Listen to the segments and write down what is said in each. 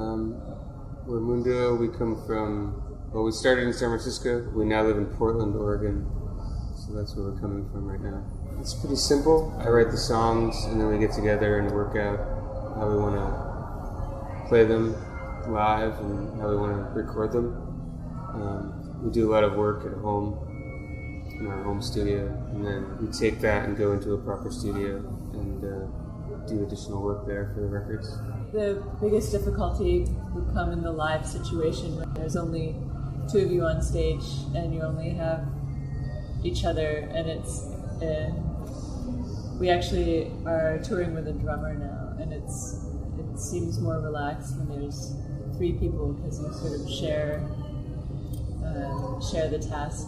We're Mundo. We come from, well, we started in San Francisco. We now live in Portland, Oregon. So that's where we're coming from right now. It's pretty simple. I write the songs, and then we get together and work out how we want to play them live and how we want to record them. We do a lot of work at home in our home studio, and then we take that and go into a proper studio and do additional work there for the records. The biggest difficulty would come in the live situation when there's only two of you on stage and you only have each other, and we actually are touring with a drummer now, and it seems more relaxed when there's three people because you sort of share the task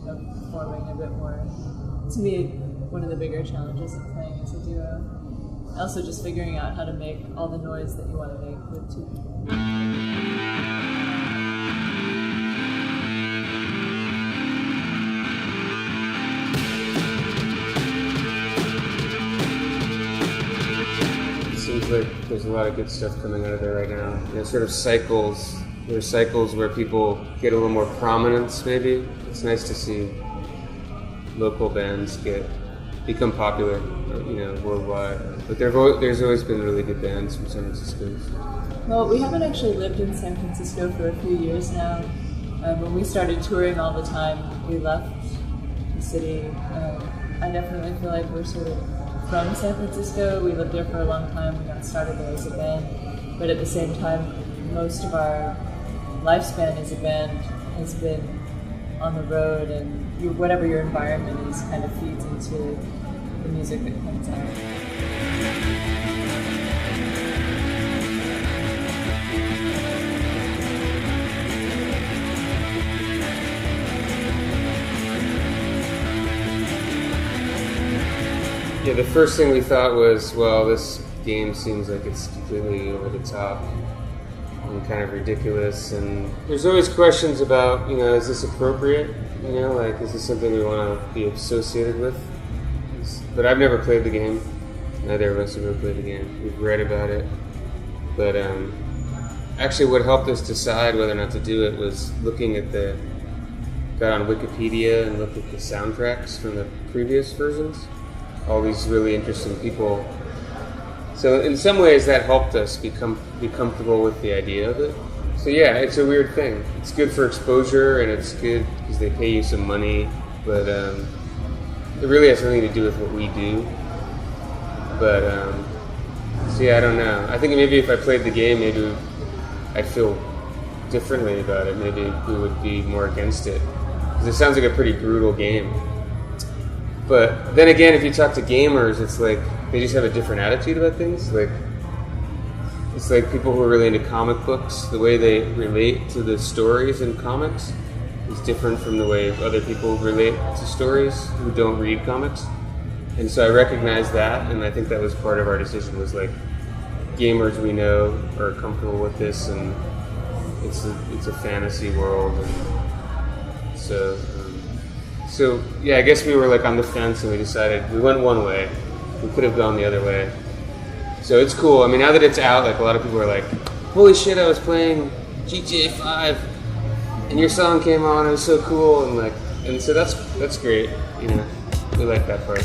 of performing a bit more. To me, one of the bigger challenges of playing as a duo. Also just figuring out how to make all the noise that you want to make with two people. It seems like there's a lot of good stuff coming out of there right now. You know, sort of cycles. There are cycles where people get a little more prominence, maybe. It's nice to see local bands become popular, you know, worldwide. But there's always been really good bands from San Francisco. Well, we haven't actually lived in San Francisco for a few years now. When we started touring all the time, we left the city. I definitely feel like we're sort of from San Francisco. We lived there for a long time. We got started there as a band. But at the same time, most of our lifespan as a band has been on the road, and whatever your environment is kind of feeds into the music that comes out. Yeah, the first thing we thought was, well, this game seems like it's completely over the top and kind of ridiculous, and there's always questions about, you know, is this appropriate? You know, like, is this something we want to be associated with? But I've never played the game. Neither of us have ever played the game. We've read about it. But actually what helped us decide whether or not to do it was looking at got on Wikipedia and looked at the soundtracks from the previous versions. All these really interesting people. So in some ways that helped us be comfortable with the idea of it. So yeah, it's a weird thing. It's good for exposure, and it's good because they pay you some money, but it really has nothing to do with what we do. But so yeah, I don't know. I think maybe if I played the game, maybe I'd feel differently about it. Maybe we would be more against it, because it sounds like a pretty brutal game. But then again, if you talk to gamers, it's like they just have a different attitude about things. Like, it's like people who are really into comic books, the way they relate to the stories in comics is different from the way other people relate to stories who don't read comics. And so I recognize that, and I think that was part of our decision, was like, gamers we know are comfortable with this, and it's a fantasy world, and so yeah, I guess we were like on the fence, and we decided we went one way. We could have gone the other way. So it's cool. I mean, now that it's out, like, a lot of people are like, "Holy shit! I was playing GTA 5, and your song came on. It was so cool!" And so that's great. You know, we like that part.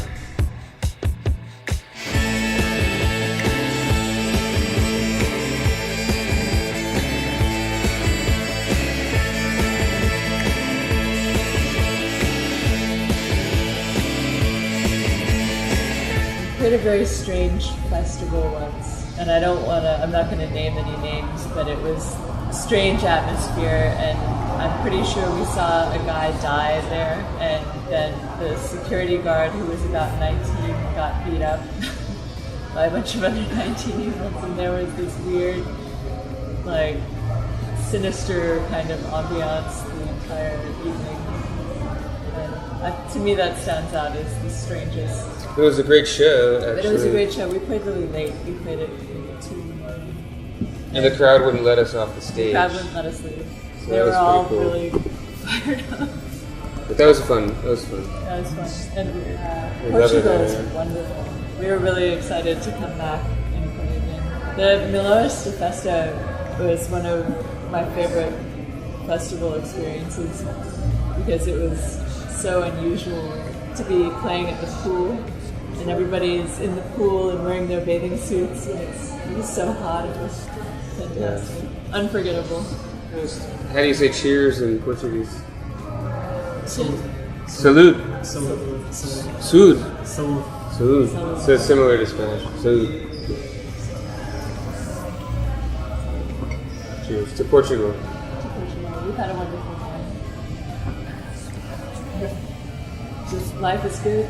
We played a very strange festival once, and I'm not going to name any names, but it was a strange atmosphere, and I'm pretty sure we saw a guy die there, and then the security guard, who was about 19, got beat up by a bunch of other 19-year-olds, and there was this weird, like, sinister kind of ambiance the entire evening. And to me, that stands out as the strangest. It was a great show, actually. But it was a great show. We played really late. We played it at 2 in the morning. And the crowd wouldn't let us off the stage. The crowd wouldn't let us leave. So they were all cool. really fired up. But that was fun. That was fun. That was fun. And We love it, Portugal was wonderful. We were really excited to come back and play again. The Milhões de Festa was one of my favorite festival experiences because it was so unusual to be playing at the pool, and everybody's in the pool and wearing their bathing suits, and it was so hot. It was fantastic, unforgettable. How do you say cheers in Portuguese? Salute. Salute. Salud. Salud. Salud. Salud. So it's similar to Spanish. Salud. Cheers to Portugal. We've had a wonderful time. Just life is good.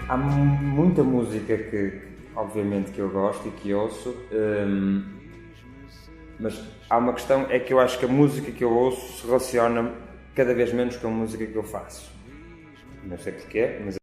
Há muita música que, obviamente, que eu gosto e que ouço, mas há uma questão, é que eu acho que a música que eu ouço se relaciona cada vez menos com a música que eu faço. Não sei porquê, mas